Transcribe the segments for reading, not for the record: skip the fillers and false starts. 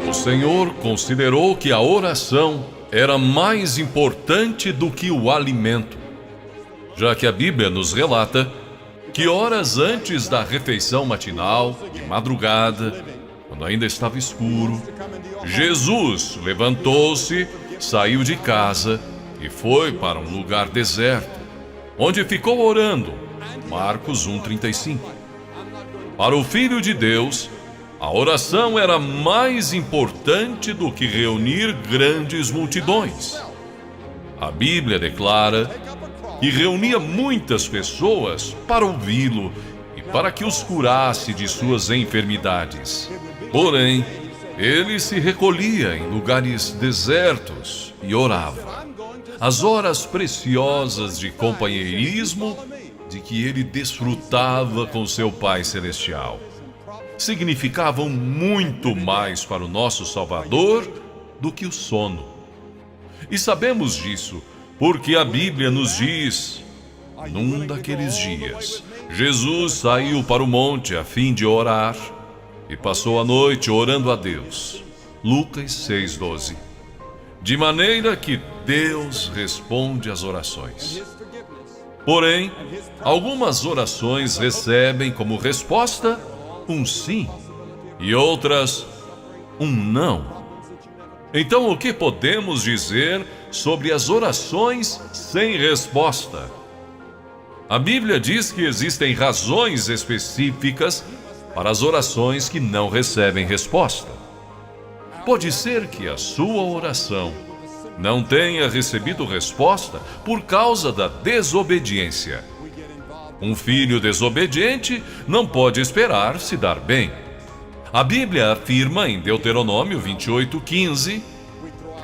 O Senhor considerou que a oração era mais importante do que o alimento, já que a Bíblia nos relata que horas antes da refeição matinal, de madrugada, quando ainda estava escuro, Jesus levantou-se, saiu de casa e foi para um lugar deserto, onde ficou orando. Marcos 1:35. Para o Filho de Deus, a oração era mais importante do que reunir grandes multidões. A Bíblia declara que reunia muitas pessoas para ouvi-lo e para que os curasse de suas enfermidades. Porém, ele se recolhia em lugares desertos e orava. As horas preciosas de companheirismo de que ele desfrutava com seu Pai Celestial significavam muito mais para o nosso Salvador do que o sono. E sabemos disso porque a Bíblia nos diz: num daqueles dias, Jesus saiu para o monte a fim de orar e passou a noite orando a Deus. Lucas 6:12. De maneira que Deus responde às orações. Porém, algumas orações recebem como resposta um sim e outras um não. Então, o que podemos dizer sobre as orações sem resposta? A Bíblia diz que existem razões específicas para as orações que não recebem resposta. Pode ser que a sua oração não tenha recebido resposta por causa da desobediência. Um filho desobediente não pode esperar se dar bem. A Bíblia afirma em Deuteronômio 28:15: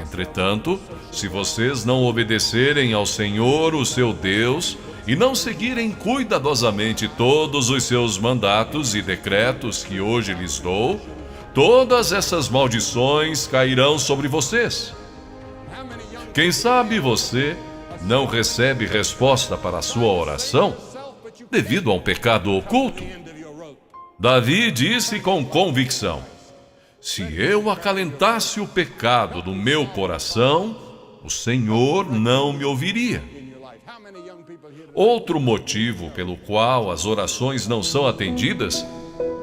entretanto, se vocês não obedecerem ao Senhor, o seu Deus, e não seguirem cuidadosamente todos os seus mandatos e decretos que hoje lhes dou, todas essas maldições cairão sobre vocês. Quem sabe você não recebe resposta para a sua oração devido a um pecado oculto? Davi disse com convicção: se eu acalentasse o pecado do meu coração, o Senhor não me ouviria. Outro motivo pelo qual as orações não são atendidas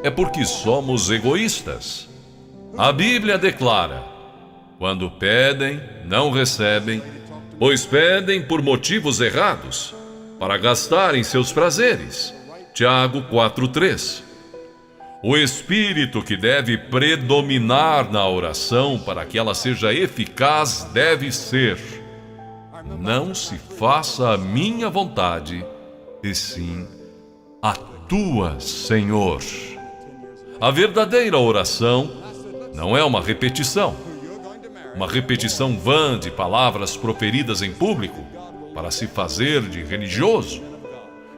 é porque somos egoístas. A Bíblia declara: quando pedem, não recebem, pois pedem por motivos errados, para gastarem seus prazeres. Tiago 4:3. O espírito que deve predominar na oração para que ela seja eficaz deve ser: não se faça a minha vontade, e sim a tua, Senhor. A verdadeira oração não é uma repetição vã de palavras proferidas em público para se fazer de religioso.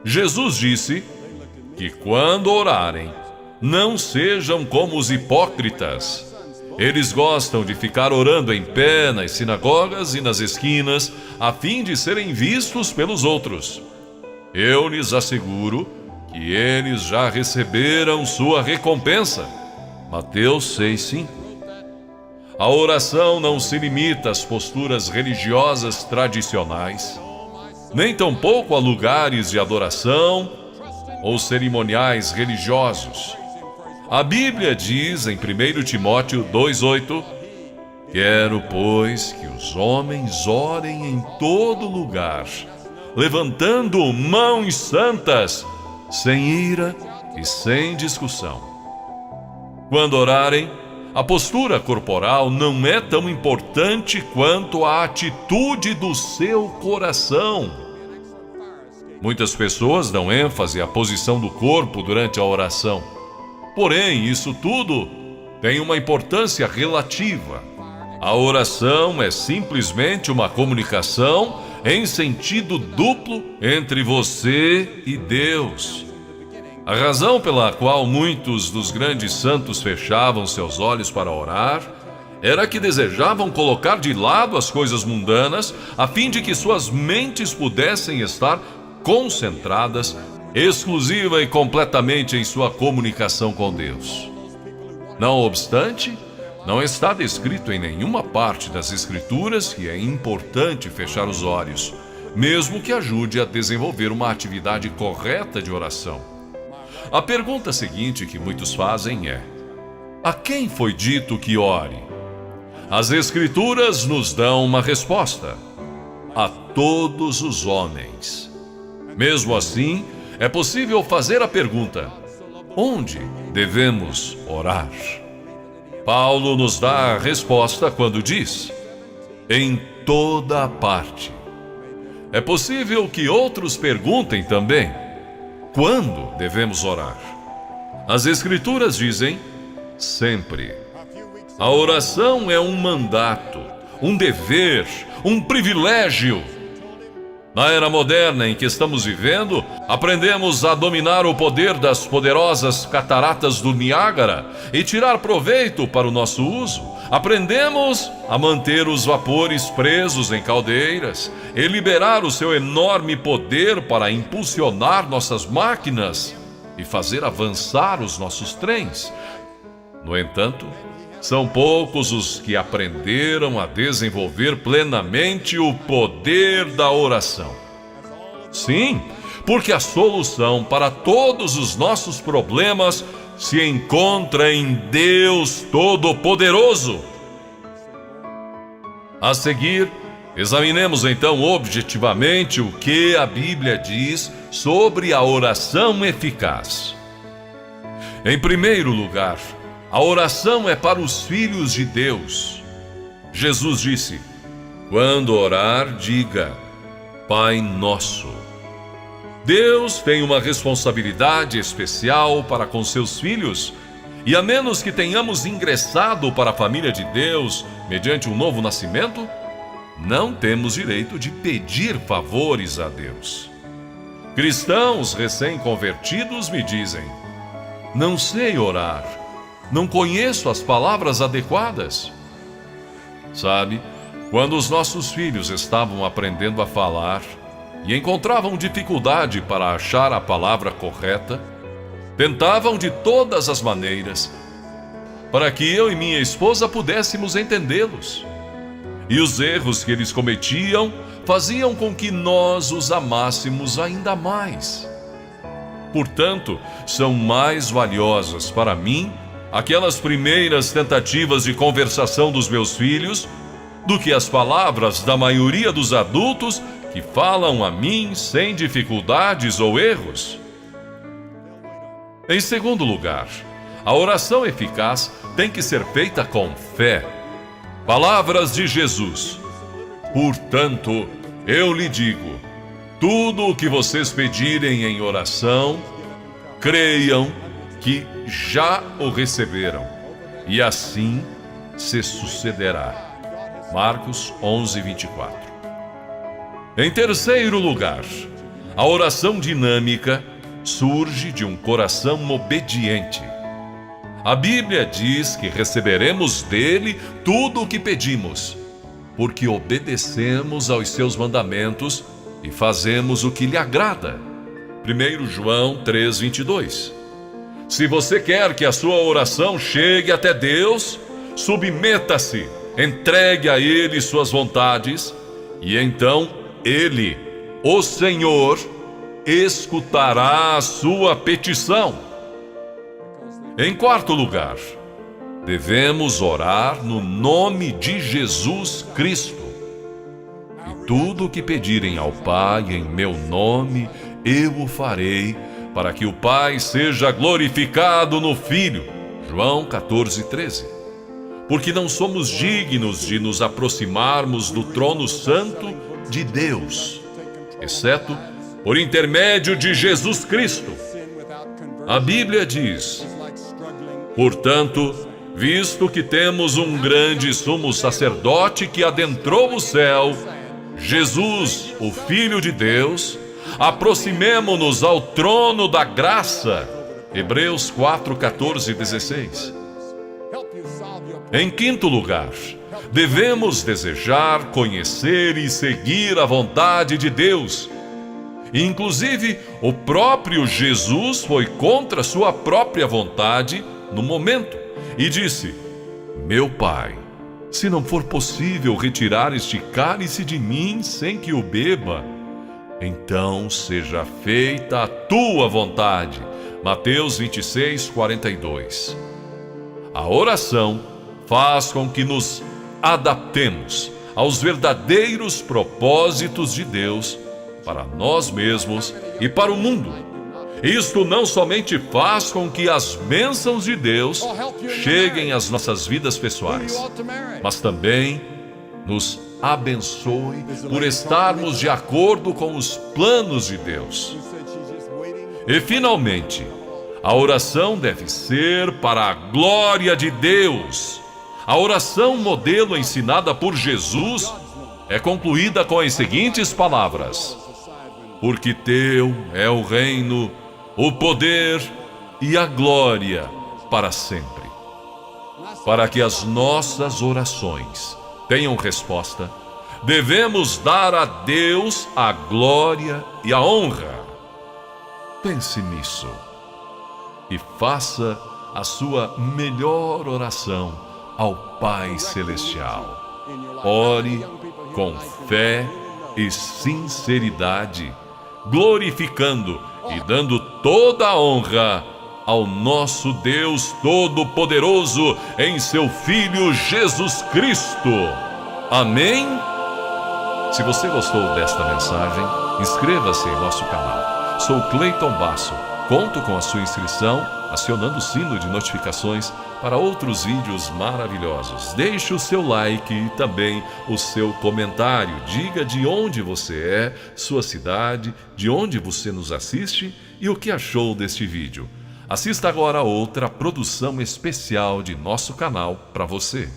Jesus disse que quando orarem, não sejam como os hipócritas. Eles gostam de ficar orando em pé nas sinagogas e nas esquinas, a fim de serem vistos pelos outros. Eu lhes asseguro que eles já receberam sua recompensa. Mateus 6:5. A oração não se limita às posturas religiosas tradicionais, nem tampouco a lugares de adoração ou cerimoniais religiosos. A Bíblia diz em 1 Timóteo 2:8: quero, pois, que os homens orem em todo lugar, levantando mãos santas, sem ira e sem discussão. Quando orarem, a postura corporal não é tão importante quanto a atitude do seu coração. Muitas pessoas dão ênfase à posição do corpo durante a oração. Porém, isso tudo tem uma importância relativa. A oração é simplesmente uma comunicação em sentido duplo entre você e Deus. A razão pela qual muitos dos grandes santos fechavam seus olhos para orar era que desejavam colocar de lado as coisas mundanas a fim de que suas mentes pudessem estar concentradas exclusiva e completamente em sua comunicação com Deus. Não obstante, Não está descrito em nenhuma parte das Escrituras que é importante fechar os olhos, mesmo que ajude a desenvolver uma atividade correta de oração. A pergunta seguinte que muitos fazem é: a quem foi dito que ore? As Escrituras nos dão uma resposta: a todos os homens. Mesmo assim, é possível fazer a pergunta: onde devemos orar? Paulo nos dá a resposta quando diz: em toda parte. É possível que outros perguntem também: quando devemos orar? As Escrituras dizem: sempre. A oração é um mandato, um dever, um privilégio. Na era moderna em que estamos vivendo, aprendemos a dominar o poder das poderosas cataratas do Niágara e tirar proveito para o nosso uso. Aprendemos a manter os vapores presos em caldeiras e liberar o seu enorme poder para impulsionar nossas máquinas e fazer avançar os nossos trens. No entanto, são poucos os que aprenderam a desenvolver plenamente o poder da oração. Sim, porque a solução para todos os nossos problemas se encontra em Deus Todo-Poderoso. A seguir, examinemos então objetivamente o que a Bíblia diz sobre a oração eficaz. Em primeiro lugar, a oração é para os filhos de Deus. Jesus disse: quando orar, diga: Pai Nosso. Deus tem uma responsabilidade especial para com seus filhos, e a menos que tenhamos ingressado para a família de Deus mediante um novo nascimento, não temos direito de pedir favores a Deus. Cristãos recém-convertidos me dizem: não sei orar. Não conheço as palavras adequadas. Sabe, quando os nossos filhos estavam aprendendo a falar e encontravam dificuldade para achar a palavra correta, tentavam de todas as maneiras para que eu e minha esposa pudéssemos entendê-los. E os erros que eles cometiam faziam com que nós os amássemos ainda mais. Portanto, são mais valiosas para mim aquelas primeiras tentativas de conversação dos meus filhos do que as palavras da maioria dos adultos que falam a mim sem dificuldades ou erros. Em segundo lugar, a oração eficaz tem que ser feita com fé. Palavras de Jesus: portanto, eu lhe digo, tudo o que vocês pedirem em oração, creiam que já o receberam, e assim se sucederá. Marcos 11:24. Em terceiro lugar, a oração dinâmica surge de um coração obediente. A Bíblia diz que receberemos dele tudo o que pedimos, porque obedecemos aos seus mandamentos e fazemos o que lhe agrada. 1 João 3:22. Se você quer que a sua oração chegue até Deus, submeta-se, entregue a Ele suas vontades, e então Ele, o Senhor, escutará a sua petição. Em quarto lugar, devemos orar no nome de Jesus Cristo. E tudo o que pedirem ao Pai em meu nome, eu o farei, para que o Pai seja glorificado no Filho. João 14:13. Porque não somos dignos de nos aproximarmos do trono santo de Deus, exceto por intermédio de Jesus Cristo. A Bíblia diz: portanto, visto que temos um grande sumo sacerdote que adentrou o céu, Jesus, o Filho de Deus, aproximemo-nos ao trono da graça. Hebreus 4:14-16. Em quinto lugar, devemos desejar, conhecer e seguir a vontade de Deus. Inclusive, o próprio Jesus foi contra sua própria vontade no momento e disse: Meu Pai, se não for possível retirar este cálice de mim sem que o beba, então seja feita a tua vontade. Mateus 26, 42. A oração faz com que nos adaptemos aos verdadeiros propósitos de Deus para nós mesmos e para o mundo. Isto não somente faz com que as bênçãos de Deus cheguem às nossas vidas pessoais, mas também nos abençoe por estarmos de acordo com os planos de Deus. E finalmente, a oração deve ser para a glória de Deus. A oração modelo ensinada por Jesus é concluída com as seguintes palavras: porque teu é o reino, o poder e a glória para sempre. Para que as nossas orações tenham resposta, devemos dar a Deus a glória e a honra. Pense nisso e faça a sua melhor oração ao Pai Celestial. Ore com fé e sinceridade, glorificando e dando toda a honra ao nosso Deus Todo-Poderoso em seu Filho Jesus Cristo. Amém? Se você gostou desta mensagem, inscreva-se em nosso canal. Sou Cleiton Basso. Conto com a sua inscrição, acionando o sino de notificações para outros vídeos maravilhosos. Deixe o seu like e também o seu comentário. Diga de onde você é, sua cidade, de onde você nos assiste e o que achou deste vídeo. Assista agora a outra produção especial de nosso canal para você.